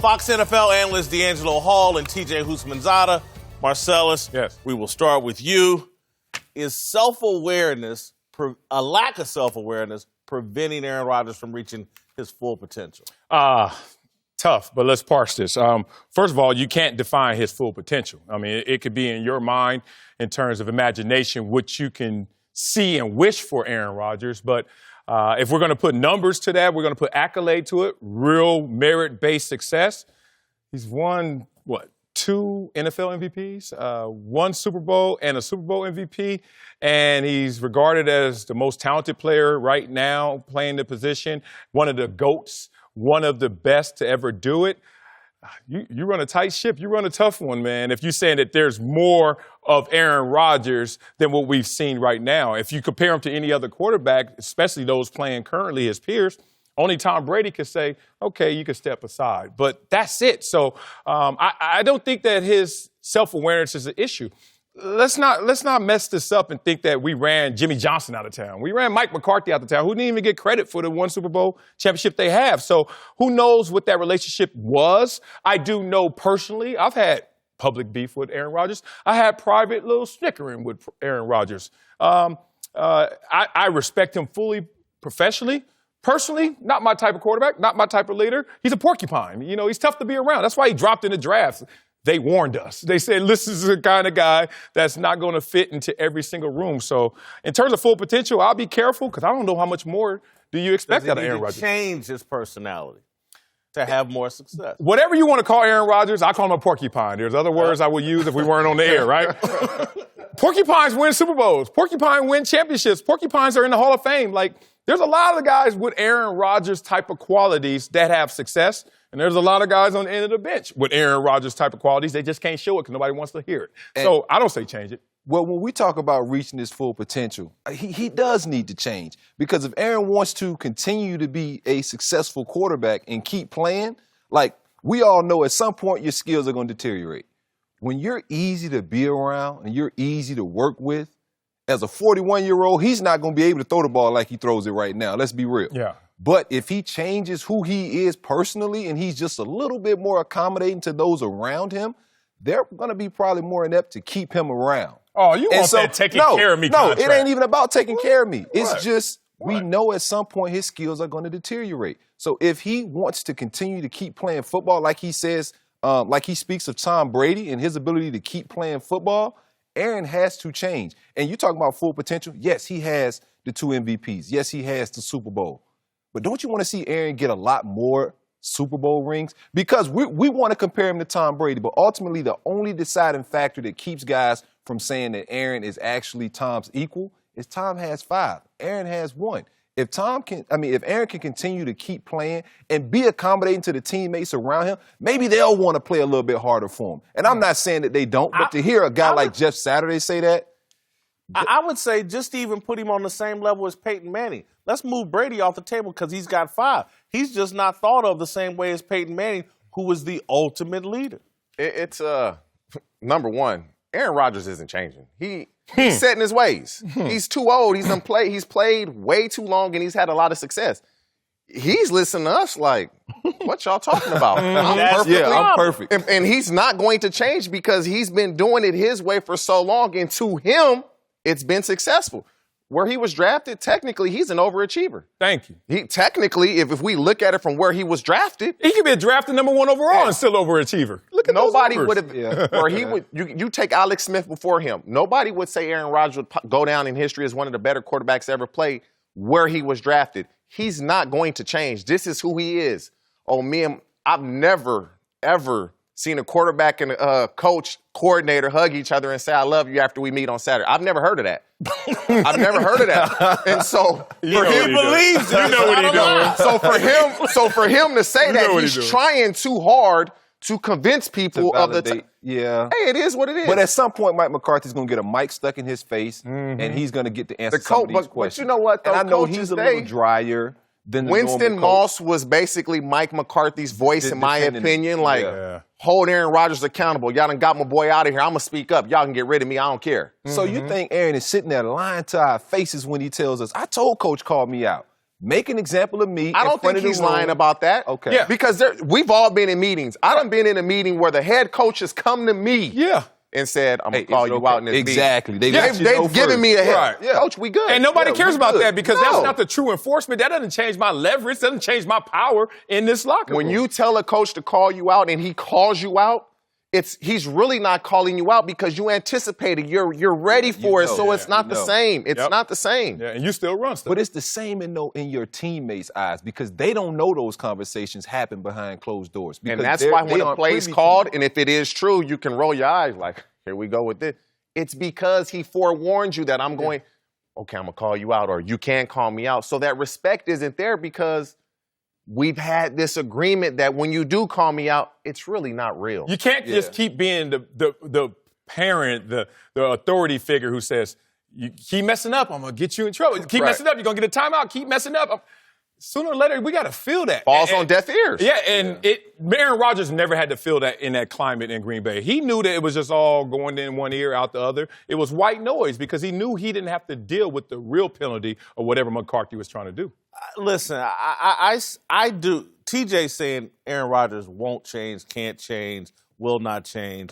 Fox NFL analyst DeAngelo Hall and T. Houshmandzadeh. Marcellus, yes. We will start with you. Is self-awareness, a lack of self-awareness, preventing Aaron Rodgers from reaching his full potential? Tough, but let's parse this. First of all, you can't define his full potential. I mean, it could be in your mind in terms of imagination, what you can see and wish for Aaron Rodgers. But if we're going to put numbers to that, we're going to put accolade to it, real merit-based success. He's won, 2 NFL MVPs, 1 Super Bowl and a Super Bowl MVP, and he's regarded as the most talented player right now playing the position, one of the GOATs, one of the best to ever do it. You run a tight ship. You run a tough one, man, if you're saying that there's more of Aaron Rodgers than what we've seen right now. If you compare him to any other quarterback, especially those playing currently, his peers, only Tom Brady could say, okay, you can step aside. But that's it. So I don't think that his self-awareness is an issue. Let's not mess this up and think that we ran Jimmy Johnson out of town. We ran Mike McCarthy out of town, who didn't even get credit for the 1 Super Bowl championship they have. So who knows what that relationship was? I do know personally, I've had public beef with Aaron Rodgers. I had private little snickering with Aaron Rodgers. I respect him fully professionally. Personally, not my type of quarterback, not my type of leader. He's a porcupine. You know, he's tough to be around. That's why he dropped in the draft. They warned us. They said, this is the kind of guy that's not going to fit into every single room. So in terms of full potential, I'll be careful because I don't know how much more do you expect out of Aaron Rodgers. Change his personality to have more success. Whatever you want to call Aaron Rodgers, I call him a porcupine. There's other words I would use if we weren't on the air, right? Porcupines win Super Bowls. Porcupines win championships. Porcupines are in the Hall of Fame. Like, there's a lot of guys with Aaron Rodgers type of qualities that have success, and there's a lot of guys on the end of the bench with Aaron Rodgers type of qualities. They just can't show it because nobody wants to hear it. And so I don't say change it. Well, when we talk about reaching his full potential, he does need to change. Because if Aaron wants to continue to be a successful quarterback and keep playing, like we all know at some point your skills are going to deteriorate. When you're easy to be around and you're easy to work with, as a 41-year-old, he's not going to be able to throw the ball like he throws it right now. Let's be real. Yeah. But if he changes who he is personally and he's just a little bit more accommodating to those around him, they're going to be probably more inept to keep him around. Oh, you want that taking care of me contract. No, it ain't even about taking care of me. It's just we know at some point his skills are going to deteriorate. So if he wants to continue to keep playing football like he says, like he speaks of Tom Brady and his ability to keep playing football, Aaron has to change. And you talk about full potential. Yes, he has the 2 MVPs. Yes, he has the Super Bowl. But don't you want to see Aaron get a lot more Super Bowl rings? Because we want to compare him to Tom Brady, but ultimately the only deciding factor that keeps guys from saying that Aaron is actually Tom's equal is Tom has 5. Aaron has 1. If Aaron can continue to keep playing and be accommodating to the teammates around him, maybe they'll want to play a little bit harder for him. And I'm not saying that they don't, but to hear a guy like Jeff Saturday say that. I would say just to even put him on the same level as Peyton Manning. Let's move Brady off the table because he's got 5. He's just not thought of the same way as Peyton Manning, who was the ultimate leader. It's number one, Aaron Rodgers isn't changing. He's set in his ways. He's too old. He's played way too long, and he's had a lot of success. He's listening to us like, what y'all talking about? I'm perfect. And he's not going to change because he's been doing it his way for so long, and to him, it's been successful. Where he was drafted, technically, he's an overachiever. Thank you. He technically, if we look at it from where he was drafted, he could be drafted number 1 overall and still overachiever. Look at nobody those would have. Where he would, you take Alex Smith before him. Nobody would say Aaron Rodgers would go down in history as one of the better quarterbacks ever played. Where he was drafted, he's not going to change. This is who he is. I've never ever seen a quarterback and a coach coordinator hug each other and say, I love you after we meet on Saturday. I've never heard of that. I've never heard of that. And so for him, believes it. You know what he's doing. So for him to say that he's trying too hard to convince people of the hey, it is what it is. But at some point, Mike McCarthy's going to get a mic stuck in his face, and he's going to get to answer some of these questions. But you know what, though? And I know he's a little drier than the Winston Moss was basically Mike McCarthy's voice, in my opinion. Hold Aaron Rodgers accountable. Y'all done got my boy out of here. I'm going to speak up. Y'all can get rid of me. I don't care. So you think Aaron is sitting there lying to our faces when he tells us, I told Coach called me out. make an example of me. I don't think he's lying about that. Okay. Yeah. Because we've all been in meetings. I done been in a meeting where the head coach has come to me Yeah. and said, I'm going to Hey, call it's you okay. out in this Exactly. meeting. They let you know They've given first. me a head. Right. Yeah. Coach, we good. And nobody cares we about good. that because No. that's not the true enforcement. That doesn't change my leverage. Doesn't change my power in this locker room. When you tell a coach to call you out and he calls you out, he's really not calling you out because you anticipated. You're ready for it, so it's not the same. It's not the same. Yeah, and you still run stuff. But it's the same in your teammates' eyes because they don't know those conversations happen behind closed doors. And that's why when a play's called, and if it is true, you can roll your eyes like, here we go with this. It's because he forewarned you that I'm going, okay, I'm going to call you out, or you can't call me out. So that respect isn't there because we've had this agreement that when you do call me out, it's really not real. You can't just keep being the parent, the authority figure who says, you keep messing up, I'm going to get you in trouble. Keep messing up, you're going to get a timeout. Keep messing up. Sooner or later, we got to feel that. Falls on deaf ears. Yeah, and Aaron Rodgers never had to feel that in that climate in Green Bay. He knew that it was just all going in one ear, out the other. It was white noise because he knew he didn't have to deal with the real penalty or whatever McCarthy was trying to do. Listen, I do. TJ saying Aaron Rodgers won't change, can't change, will not change.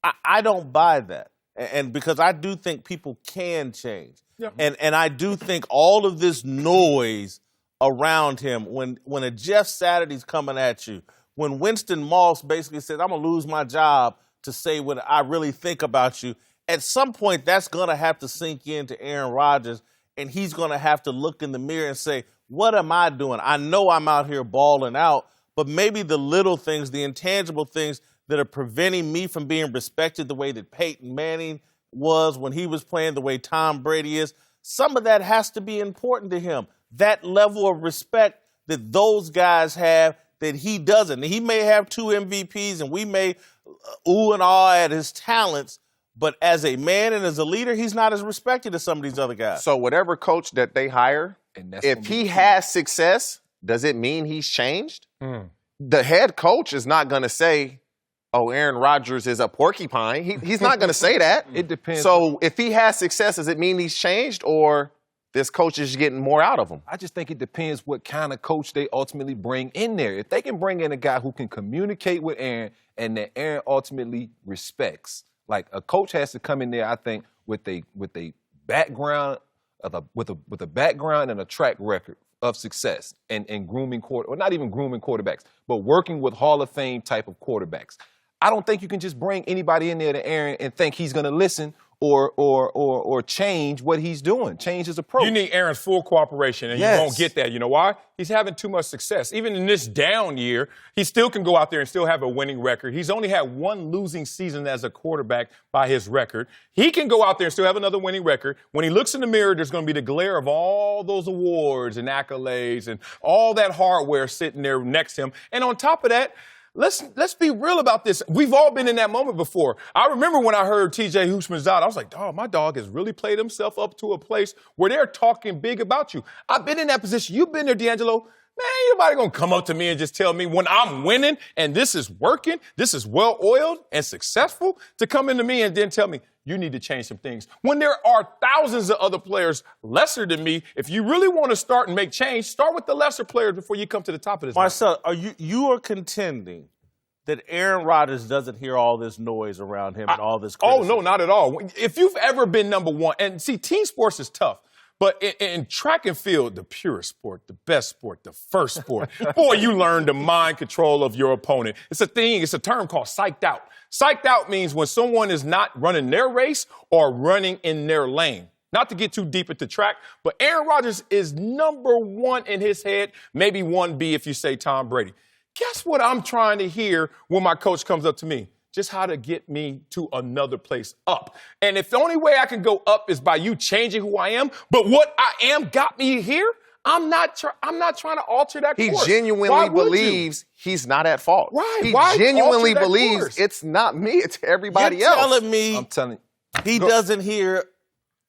I don't buy that. And because I do think people can change. Yeah. And I do think all of this noise around him, when a Jeff Saturday's coming at you, when Winston Moss basically says, I'm going to lose my job to say what I really think about you, at some point that's going to have to sink into Aaron Rodgers, and he's going to have to look in the mirror and say, what am I doing? I know I'm out here balling out, but maybe the little things, the intangible things that are preventing me from being respected the way that Peyton Manning was when he was playing, the way Tom Brady is, some of that has to be important to him. That level of respect that those guys have that he doesn't. He may have 2 MVPs and we may ooh and ah at his talents, but as a man and as a leader, he's not as respected as some of these other guys. So whatever coach that they hire, if he has success, does it mean he's changed? The head coach is not going to say, oh, Aaron Rodgers is a porcupine. He's not going to say that. It depends. So if he has success, does it mean he's changed, or this coach is getting more out of him? I just think it depends what kind of coach they ultimately bring in there. If they can bring in a guy who can communicate with Aaron and that Aaron ultimately respects, like a coach has to come in there, I think, with a background with a background and a track record of success and grooming or not even grooming quarterbacks, but working with Hall of Fame type of quarterbacks. I don't think you can just bring anybody in there to Aaron and think he's going to listen or change what he's doing, change his approach. You need Aaron's full cooperation, and Yes. you won't get that. You know why? He's having too much success. Even in this down year, he still can go out there and still have a winning record. He's only had 1 losing season as a quarterback by his record. He can go out there and still have another winning record. When he looks in the mirror, there's going to be the glare of all those awards and accolades and all that hardware sitting there next to him. And on top of that, Let's be real about this. We've all been in that moment before. I remember when I heard TJ Houshmandzadeh, I was like, dog, my dog has really played himself up to a place where they're talking big about you. I've been in that position. You've been there, DeAngelo. Man, ain't nobody going to come up to me and just tell me when I'm winning and this is working, this is well-oiled and successful, to come into me and then tell me, you need to change some things. When there are thousands of other players lesser than me, if you really want to start and make change, start with the lesser players before you come to the top of this. Marcel, you are contending that Aaron Rodgers doesn't hear all this noise around him and all this criticism? Oh, no, not at all. If you've ever been number one, and see, team sports is tough. But in track and field, the purest sport, the best sport, the first sport, boy, you learn the mind control of your opponent. It's a term called psyched out. Psyched out means when someone is not running their race or running in their lane. Not to get too deep into track, but Aaron Rodgers is number one in his head, maybe 1B if you say Tom Brady. Guess what I'm trying to hear when my coach comes up to me? Just how to get me to another place up. And if the only way I can go up is by you changing who I am, but what I am got me here, I'm not trying to alter that course. He genuinely believes he's not at fault. Right. He Why genuinely alter that believes course? it's not me, it's everybody You're else. telling me I'm telling you. he doesn't hear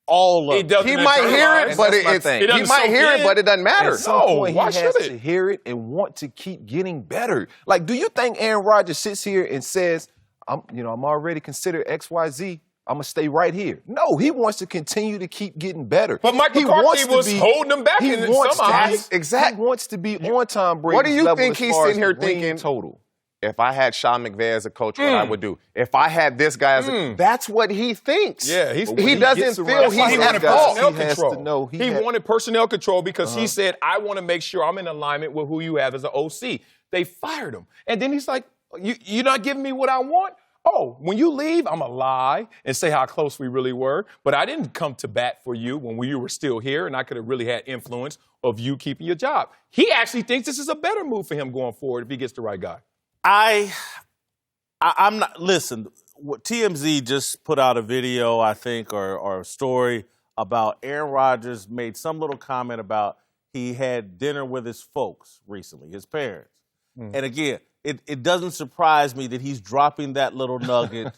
all of it. He might hear it, but he might hear it, but it doesn't matter. At some point, why he has should it? to hear it and want to keep getting better. Like, do you think Aaron Rodgers sits here and says, I'm already considered XYZ. I'm going to stay right here. No, he wants to continue to keep getting better. But Mike McCarthy was holding him back in some eyes. Exactly. He wants to be on Tom Brady's What do you level think as he's far sitting as here the ring thinking? Total. If I had Sean McVay as a coach, what I would do. If I had this guy as a that's what he thinks. Yeah, he doesn't feel he's at fault. He wanted personnel control because he said, I want to make sure I'm in alignment with who you have as an OC. They fired him. And then he's like, you're not giving me what I want? Oh, when you leave, I'm going to lie and say how close we really were. But I didn't come to bat for you when you were still here, and I could have really had influence of you keeping your job. He actually thinks this is a better move for him going forward if he gets the right guy. I'm not. Listen, TMZ just put out a video, I think, or a story about Aaron Rodgers made some little comment about he had dinner with his folks recently, his parents. And again, it doesn't surprise me that he's dropping that little nugget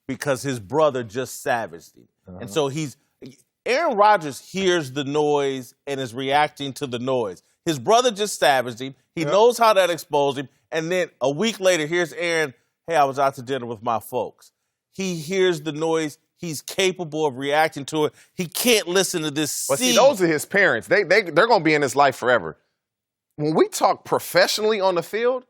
because his brother just savaged him. And so Aaron Rodgers hears the noise and is reacting to the noise. His brother just savaged him. He knows how that exposed him. And then a week later, here's Aaron, hey, I was out to dinner with my folks. He hears the noise. He's capable of reacting to it. He can't listen to this. But see, those are his parents. They're going to be in his life forever. When we talk professionally on the field,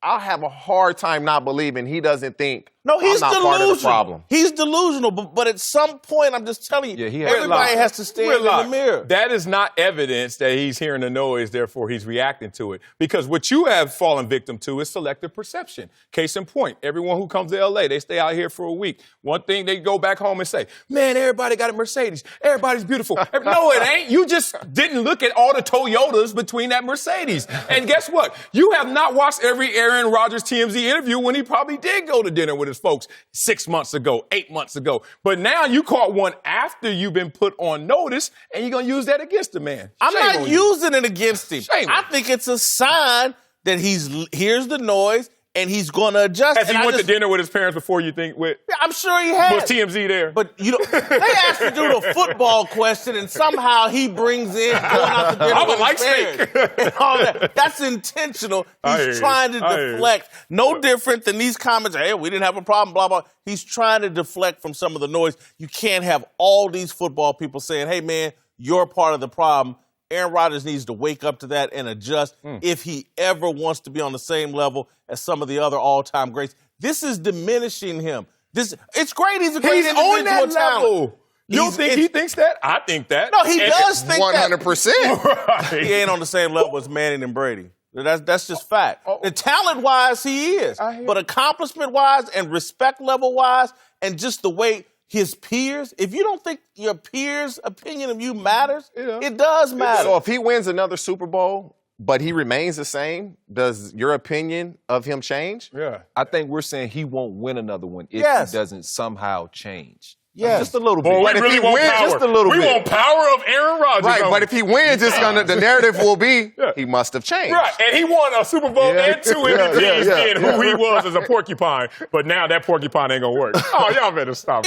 I'll have a hard time not believing he doesn't think he's I'm not delusional. part of the problem. He's delusional, but at some point, I'm just telling you, everybody has to stand in the mirror. That is not evidence that he's hearing the noise, therefore he's reacting to it. Because what you have fallen victim to is selective perception. Case in point, everyone who comes to L.A., they stay out here for a week. One thing, they go back home and say, man, everybody got a Mercedes. Everybody's beautiful. No, it ain't. You just didn't look at all the Toyotas between that Mercedes. And guess what? You have not watched every Aaron Rodgers TMZ interview when he probably did go to dinner with his folks 6 months ago, 8 months ago. But now you caught one after you've been put on notice, and you're going to use that against the man. I'm not using it against him. I think it's a sign that hears the noise and he's going to adjust. Has he went to dinner with his parents before you think? Yeah, I'm sure he has. Was TMZ there? But they asked to do the football question, and somehow he brings in going out to dinner with his parents and all that. That's intentional. He's trying to deflect. No different than these comments. Hey, we didn't have a problem. Blah blah. He's trying to deflect from some of the noise. You can't have all these football people saying, "Hey, man, you're part of the problem." Aaron Rodgers needs to wake up to that and adjust if he ever wants to be on the same level as some of the other all-time greats. This is diminishing him. It's great. He's a great individual on that level. You don't think he thinks that? I think that. No, he does think 100%. that. He ain't on the same level as Manning and Brady. That's just fact. And talent-wise, he is. But accomplishment-wise and respect level-wise and just the way his peers, if you don't think your peers' opinion of you matters, it does matter. So if he wins another Super Bowl, but he remains the same, does your opinion of him change? Yeah. I think we're saying he won't win another one if he doesn't somehow change. Yeah, just a little bit. But if he wins, just a little bit. We want power of Aaron Rodgers. Right, but if he wins, the narrative will be he must have changed. Right, and he won a Super Bowl and 2 MVPs being who he was as a porcupine. But now that porcupine ain't gonna work. Oh, y'all better stop.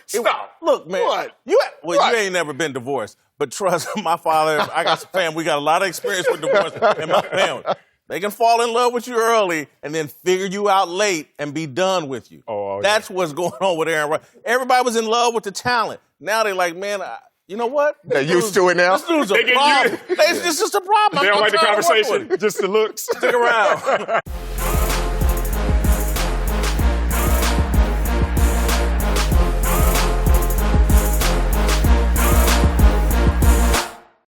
Stop. Look, man. What? You ain't never been divorced, but trust my father. I got some family. We got a lot of experience with divorce in my family. They can fall in love with you early and then figure you out late and be done with you. That's what's going on with Aaron Rodgers. Everybody was in love with the talent. Now they're like, man, you know what? They're used to it now. This dude's a problem. It's just a problem. They don't like the conversation, just the looks. Stick around.